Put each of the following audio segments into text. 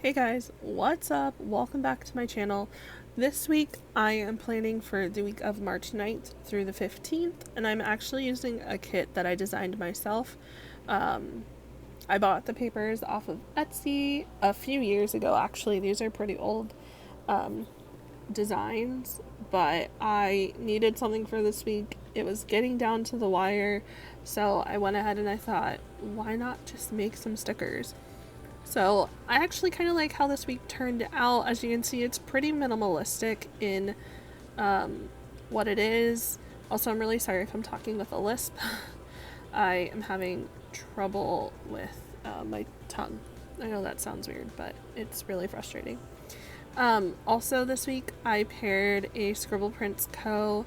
Hey guys, what's up? Welcome back to my channel. This week I am planning for the week of March 9th through the 15th, and I'm actually using a kit that I designed myself. I bought the papers off of Etsy a few years ago. Actually, these are pretty old designs, but I needed something for this week. It was getting down to the wire, so I went ahead and I thought, why not just make some stickers? So I actually kind of like how this week turned out. As you can see, it's pretty minimalistic in what it is. Also, I'm really sorry if I'm talking with a lisp. I am having trouble with my tongue. I know that sounds weird, but it's really frustrating. Also this week I paired a Scribble Prints Co.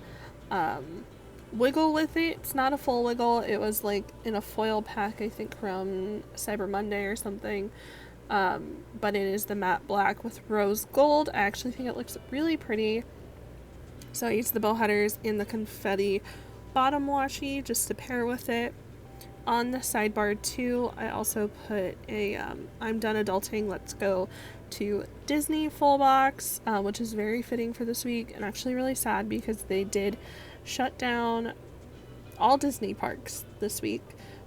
Wiggle with it. It's not a full wiggle. It was like in a foil pack, I think from Cyber Monday or something. But it is the matte black with rose gold. I actually think it looks really pretty. So I used the bow headers in the confetti bottom washi just to pair with it. On the sidebar too, I also put a I'm done adulting, let's go to Disney full box, which is very fitting for this week, and actually really sad because they did shut down all Disney parks this week.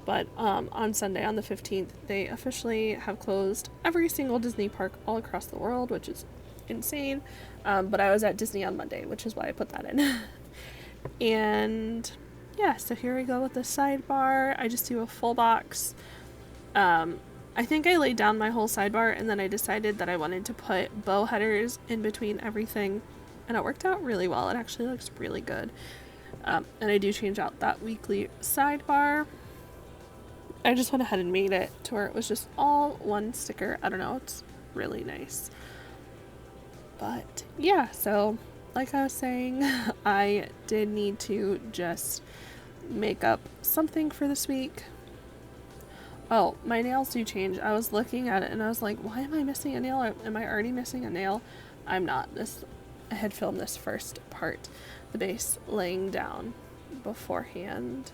But on Sunday, on the 15th, they officially have closed every single Disney park all across the world, which is insane. But I was at Disney on Monday, which is why I put that in. And yeah, so here we go with the sidebar. I just do a full box. I think I laid down my whole sidebar and then I decided that I wanted to put bow headers in between everything, and it worked out really well. It actually looks really good. And I do change out that weekly sidebar. I just went ahead and made it to where it was just all one sticker. I don't know, it's really nice. But yeah, so like I was saying, I did need to just make up something for this week. Oh, my nails do change. I was looking at it and I was like, why am I missing a nail? Am I already missing a nail? I'm not. I had filmed this first part, the base laying down, beforehand.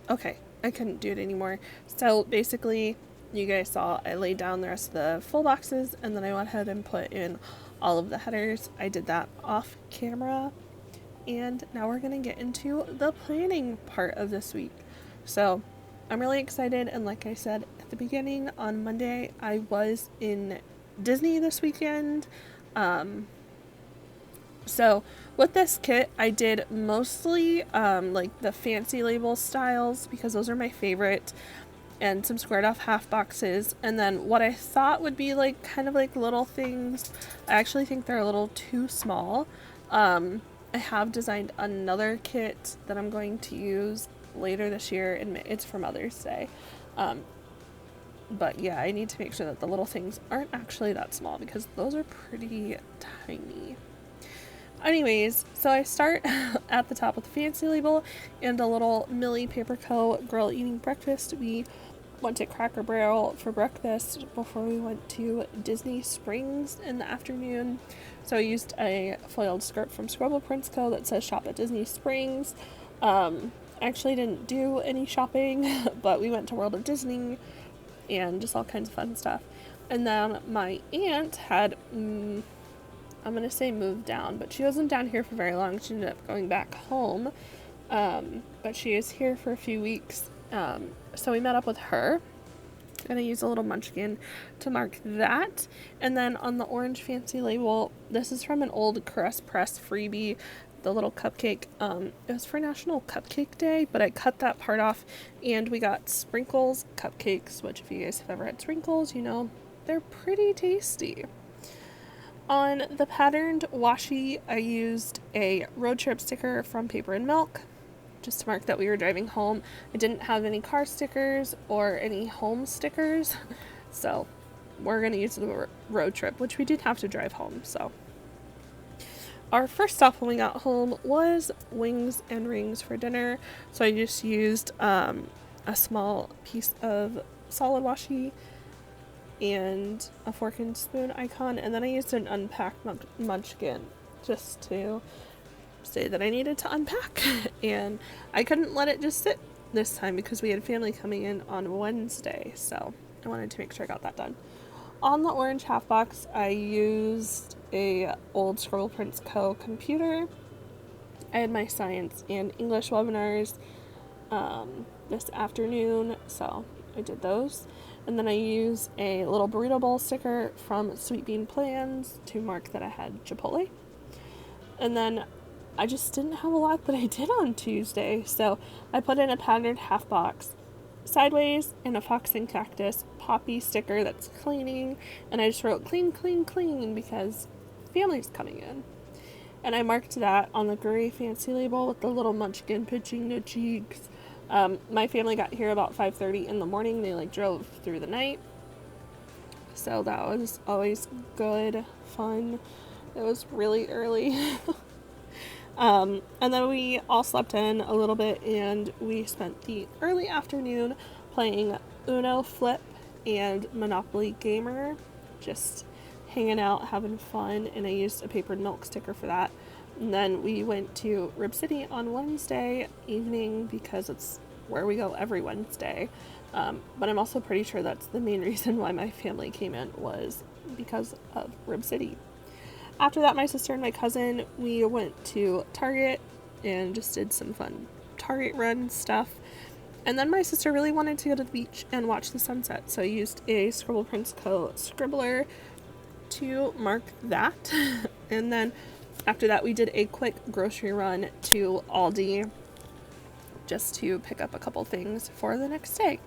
Okay, I couldn't do it anymore. So basically, you guys saw I laid down the rest of the full boxes and then I went ahead and put in all of the headers. I did that off camera. And now we're gonna get into the planning part of this week. So I'm really excited, and like I said at the beginning, on Monday I was in Disney this weekend. So with this kit, I did mostly like the fancy label styles because those are my favorite, and some squared off half boxes. And then what I thought would be like kind of like little things, I actually think they're a little too small. I have designed another kit that I'm going to use later this year, and it's for Mother's Day. But yeah, I need to make sure that the little things aren't actually that small because those are pretty tiny. Anyways, so I start at the top with the fancy label and a little Millie Paper Co. Girl Eating Breakfast. We went to Cracker Barrel for breakfast before we went to Disney Springs in the afternoon. So I used a foiled skirt from Scrabble Prince Co. that says shop at Disney Springs. I actually didn't do any shopping, but we went to World of Disney and just all kinds of fun stuff. And then my aunt had, I'm going to say moved down, but she wasn't down here for very long. She ended up going back home. But she is here for a few weeks. So we met up with her. I'm going to use a little munchkin to mark that. And then on the orange fancy label, this is from an old Caress Press freebie, the little cupcake. It was for National Cupcake Day, but I cut that part off and we got sprinkles cupcakes, which if you guys have ever had sprinkles, you know, they're pretty tasty. On the patterned washi, I used a road trip sticker from Paper and Milk, just to mark that we were driving home. I didn't have any car stickers or any home stickers, so we're going to use the road trip, which we did have to drive home, so. Our first stop when we got home was Wings and Rings for dinner, so I just used a small piece of solid washi and a fork and spoon icon, and then I used an unpacked munchkin just to say that I needed to unpack. And I couldn't let it just sit this time because we had family coming in on Wednesday, so I wanted to make sure I got that done. On the orange half box, I used a old Scrabble Prince Co. computer. I had my science and English webinars this afternoon, so I did those. And then I used a little burrito bowl sticker from Sweet Bean Plans to mark that I had Chipotle. And then I just didn't have a lot that I did on Tuesday, so I put in a patterned half box sideways and a fox and cactus poppy sticker that's cleaning, and I just wrote clean, clean, clean because family's coming in. And I marked that on the gray fancy label with the little munchkin pitching no cheeks. My family got here about 5:30 in the morning. They drove through the night, so that was always good fun. It was really early. And then we all slept in a little bit and we spent the early afternoon playing Uno Flip and Monopoly Gamer, just hanging out, having fun, and I used a Paper and Milk sticker for that. And then we went to Rib City on Wednesday evening because it's where we go every Wednesday. But I'm also pretty sure that's the main reason why my family came in, was because of Rib City. After that, my sister and my cousin, we went to Target and just did some fun Target run stuff. And then my sister really wanted to go to the beach and watch the sunset, so I used a Scrabble Prince Co. scribbler to mark that. And then after that, we did a quick grocery run to Aldi just to pick up a couple things for the next day.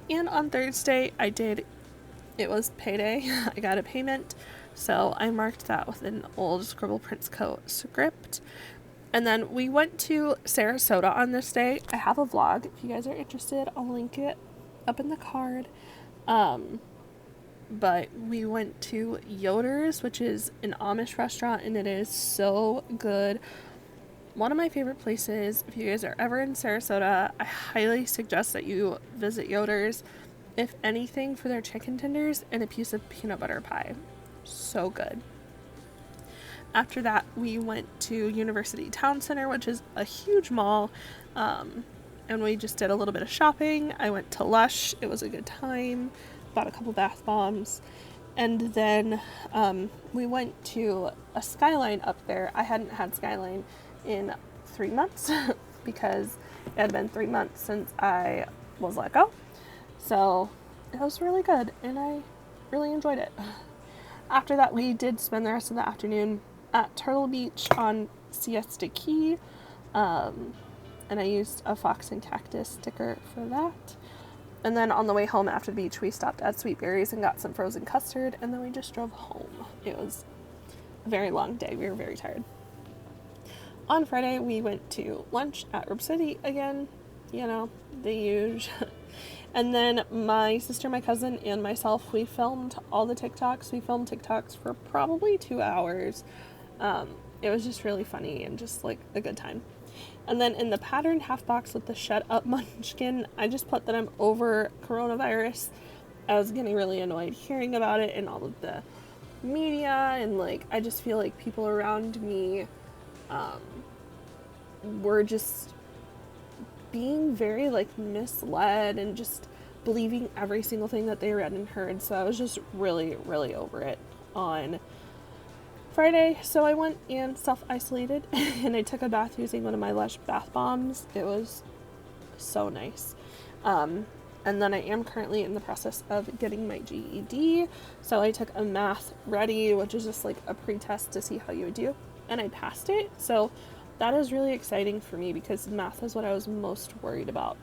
And on Thursday, it was payday. I got a payment, so I marked that with an old Scrabble Prince Co. script. And then we went to Sarasota on this day. I have a vlog. If you guys are interested, I'll link it up in the card. But we went to Yoder's, which is an Amish restaurant, and it is so good. One of my favorite places. If you guys are ever in Sarasota, I highly suggest that you visit Yoder's. If anything, for their chicken tenders and a piece of peanut butter pie. So good. After that, we went to University Town Center, which is a huge mall, and we just did a little bit of shopping. I went to Lush. It was a good time. Bought a couple bath bombs. And then we went to a Skyline up there. I hadn't had Skyline in 3 months because it had been 3 months since I was let go. So it was really good, and I really enjoyed it. After that, we did spend the rest of the afternoon at Turtle Beach on Siesta Key, and I used a fox and cactus sticker for that. And then on the way home after the beach, we stopped at Sweet Berries and got some frozen custard, and then we just drove home. It was a very long day. We were very tired. On Friday, we went to lunch at Rib City again, the huge. And then my sister, my cousin, and myself, we filmed all the TikToks. We filmed TikToks for probably 2 hours. It was just really funny and just like a good time. And then in the patterned half box with the shut up munchkin, I just put that I'm over coronavirus. I was getting really annoyed hearing about it and all of the media, and like I just feel like people around me were just being very like misled and just believing every single thing that they read and heard. So I was just really, really over it on Friday. So I went and self-isolated and I took a bath using one of my Lush bath bombs. It was so nice. And then I am currently in the process of getting my GED. So I took a math ready, which is just like a pre-test to see how you would do, and I passed it. So that is really exciting for me because math is what I was most worried about.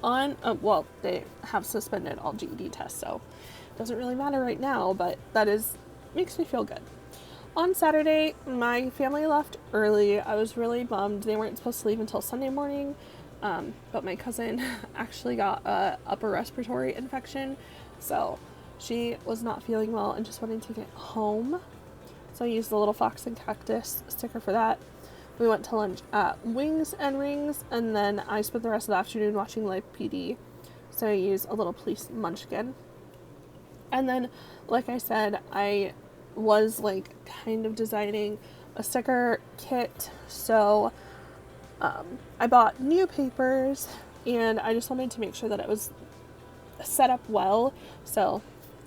Well, they have suspended all GED tests, so it doesn't really matter right now, but makes me feel good. On Saturday, my family left early. I was really bummed. They weren't supposed to leave until Sunday morning, but my cousin actually got a upper respiratory infection, so she was not feeling well and just wanted to get home. So I used the little fox and cactus sticker for that. We went to lunch at Wings and Rings, and then I spent the rest of the afternoon watching Live PD. So I used a little police munchkin. And then, like I said, I was like kind of designing a sticker kit. So I bought new papers, and I just wanted to make sure that it was set up well. So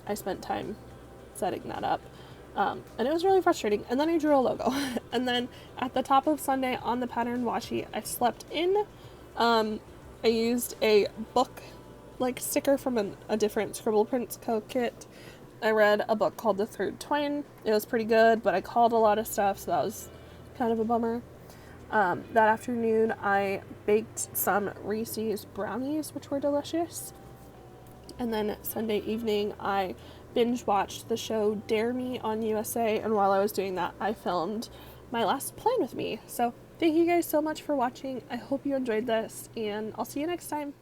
I spent time setting that up. And it was really frustrating. And then I drew a logo. And then at the top of Sunday on the pattern washi, I slept in. I used a book like sticker from a different Scribble Prints Co. kit. I read a book called The Third Twin. It was pretty good, but I called a lot of stuff, so that was kind of a bummer. That afternoon, I baked some Reese's brownies, which were delicious. And then Sunday evening, I binge watched the show Dare Me on USA, and while I was doing that, I filmed my last plan with me. So thank you guys so much for watching. I hope you enjoyed this, and I'll see you next time.